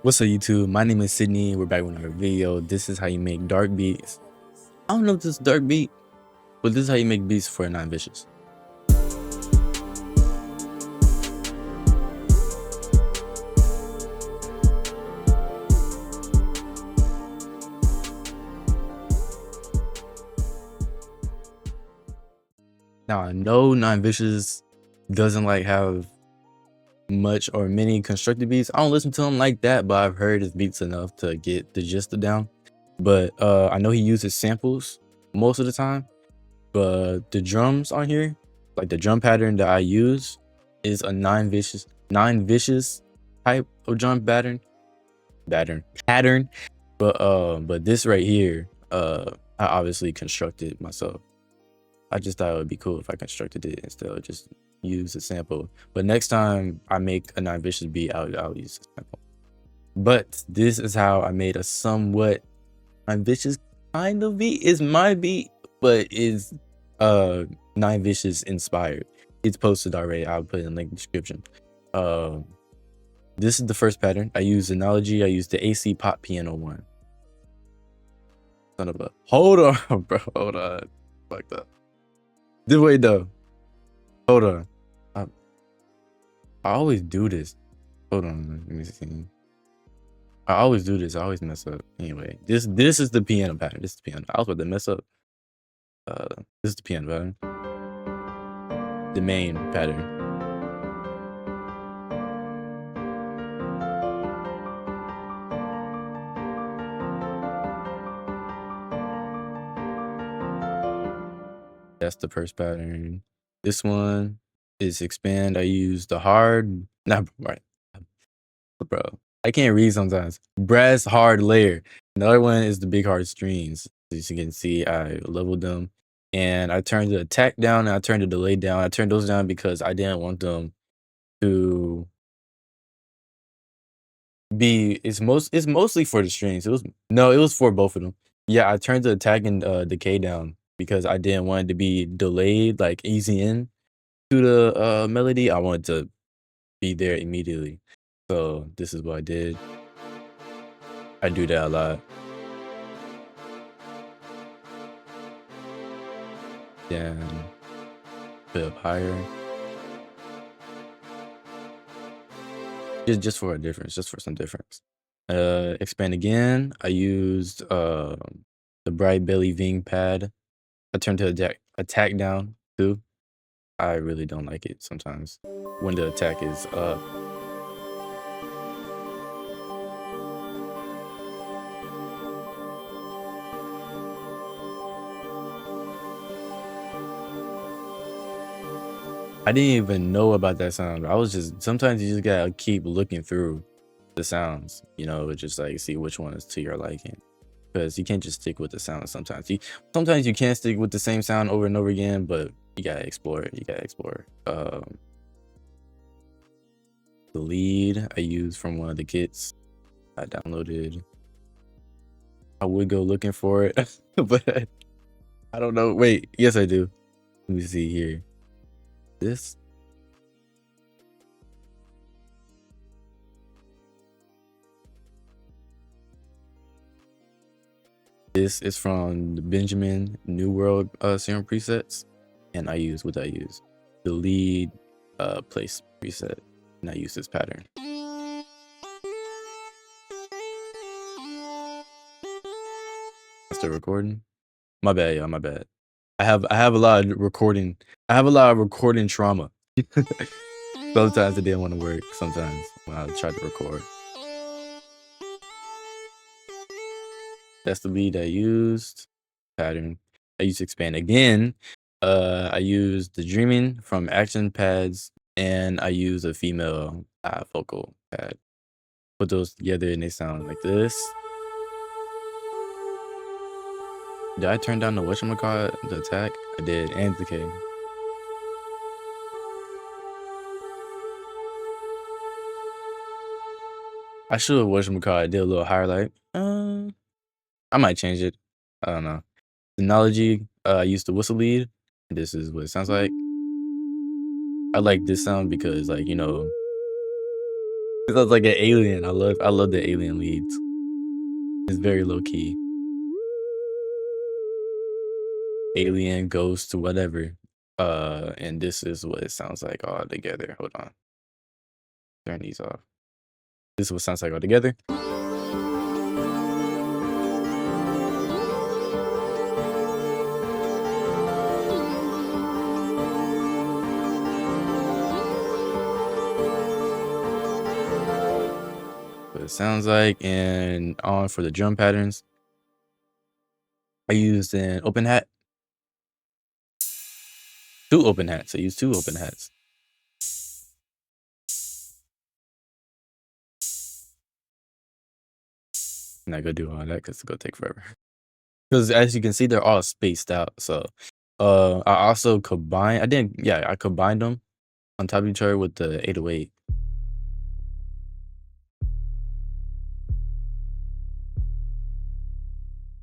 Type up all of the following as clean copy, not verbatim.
What's up, YouTube? My name is Sydney. We're back with another video. This is how you make dark beats. I don't know if this is dark beat, but this is how you make beats for non-vicious. Now I know non-vicious doesn't like have much or many constructed beats. I don't listen to him like that, but I've heard his beats enough to get the gist of down. But I know he uses samples most of the time. But the drums on here, like the drum pattern that I use, is a non-vicious type of drum pattern. But this right here, I obviously constructed myself. I just thought it would be cool if I constructed it instead of just use a sample. But next time I make a non-vicious beat, I'll use a sample. But this is how I made a somewhat non-vicious kind of beat. It's my beat, but is non-vicious inspired. It's posted already. I'll put it in the link in the description. This is the first pattern. I use Analogy. I use the AC Pop Piano one. Son of a, hold on, bro. Hold on. Fucked up. This way though. Hold on. I always do this. Hold on. Let me see. I always do this. I always mess up. Anyway, this is the piano pattern. This is the piano. I was about to mess up. This is the piano pattern. The main pattern. That's the first pattern. This one is expand. I use the hard, not right, bro. I can't read sometimes. Brass hard layer. Another one is the big hard strings. As you can see, I leveled them and I turned the attack down and I turned the delay down. I turned those down because I didn't want them to be. It's mostly for the strings. It was for both of them. Yeah, I turned the attack and decay down because I didn't want it to be delayed, like easy in to the melody. I wanted to be there immediately. So this is what I did. I do that a lot. Then bit up higher. Just for a difference, just for some difference. Expand again. I used the Bright Belly Ving pad. I turned the attack down too. I really don't like it sometimes when the attack is up. I didn't even know about that sound. I was just, sometimes you just gotta keep looking through the sounds, you know, just like see which one is to your liking. Because you can't just stick with the sound sometimes. Sometimes you can't stick with the same sound over and over again, but you gotta explore it. You gotta explore it. The lead I used from one of the kits I downloaded. I would go looking for it, but I don't know. Wait, yes I do. Let me see here. This is from the Benjamin New World serum presets, and I use what I use, the lead place preset, and I use this pattern. Still recording? My bad, y'all. My bad. I have a lot of recording. I have a lot of recording trauma. Sometimes it didn't want to work. Sometimes when I tried to record. That's the lead I used. Pattern. I used expand again. I used the Dreaming from Action Pads, and I use a female vocal pad. Put those together and they sound like this. Did I turn down the whatchamacallit, the attack? I did, and decay. I should have whatchamacallit, did a little higher, like, I might change it. I don't know. Analogy, I used the whistle lead. This is what it sounds like. I like this sound because, like, you know, It sounds like an alien. I love the alien leads. It's very low key. Alien, ghost, whatever. And this is what it sounds like all together. Hold on. Turn these off. This is what it sounds like all together. What it sounds like. And on for the drum patterns, I used an open hat. 2 open hats. I used 2 open hats. I'm not gonna do all that because it's gonna take forever. Because as you can see, they're all spaced out. So I also combined, I combined them on top of each other with the 808.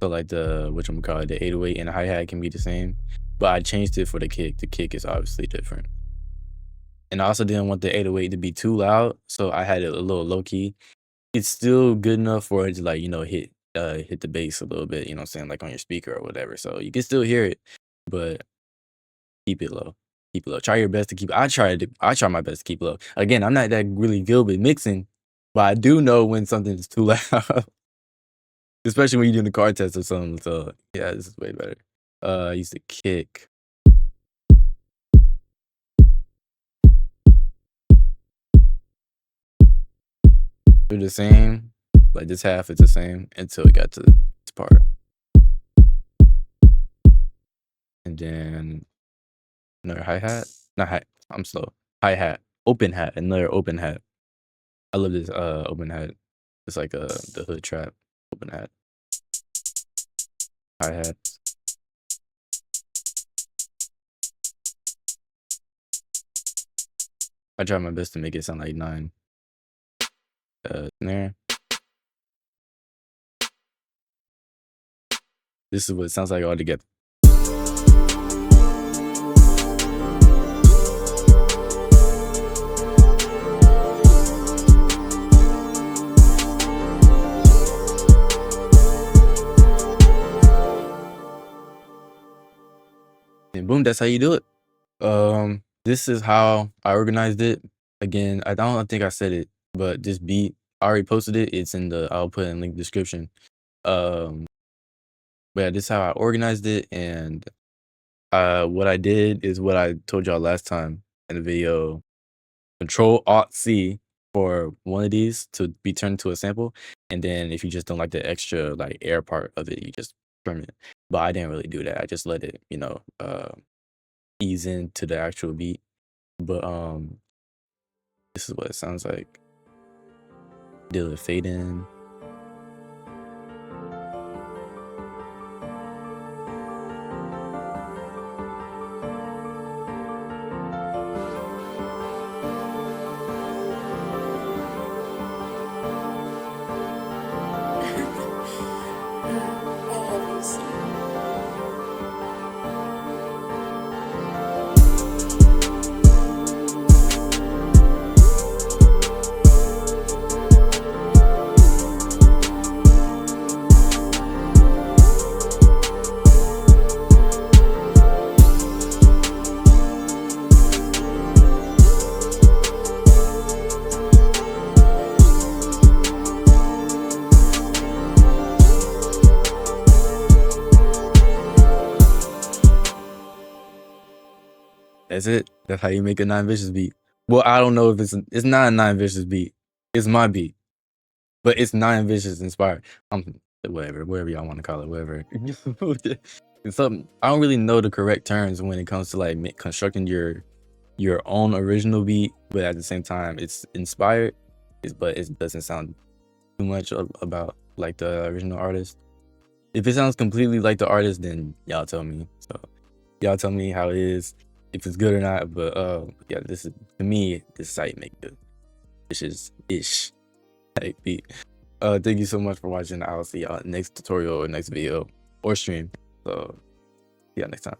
So like the the 808 and the hi-hat can be the same, but I changed it for the kick. The kick is obviously different. And I also didn't want the 808 to be too loud, so I had it a little low key. It's still good enough for it to like, hit the bass a little bit, you know what I'm saying, like on your speaker or whatever. So you can still hear it, but keep it low. Keep it low. Try your best to keep I try my best to keep it low. Again, I'm not that really good with mixing, but I do know when something is too loud. Especially when you're doing the car test or something. So yeah, this is way better. I used to kick. They're the same. Like this half is the same until we got to this part. And then another hi-hat. Not hi, I'm slow. Hi-hat. Open hat. Another open hat. I love this open hat. It's like the hood trap open hat. Hi-hat. I try my best to make it sound like 9. Snare. This is what it sounds like all together. And boom, that's how you do it. This is how I organized it. Again, I don't think I said it, but this beat, I already posted it. It's in I'll put it in link description. But yeah, this is how I organized it. And what I did is what I told y'all last time in the video. Control-Alt-C for one of these to be turned into a sample. And then if you just don't like the extra like air part of it, you just trim it. But I didn't really do that. I just let it, ease into the actual beat. But this is what it sounds like. Did a fade in. That's it. That's how you make a 9 Vicious beat. Well, I don't know if it's not a 9 Vicious beat. It's my beat, but it's 9 Vicious inspired. Whatever y'all want to call it, whatever. It's something I don't really know the correct terms when it comes to like constructing your own original beat, but at the same time it's inspired. But it doesn't sound too much about like the original artist. If it sounds completely like the artist, then y'all tell me. So y'all tell me how it is, if it's good or not. But yeah, this is, to me, this site make good ish type beat. Thank you so much for watching. I'll see y'all next tutorial or next video or stream. So see y'all next time.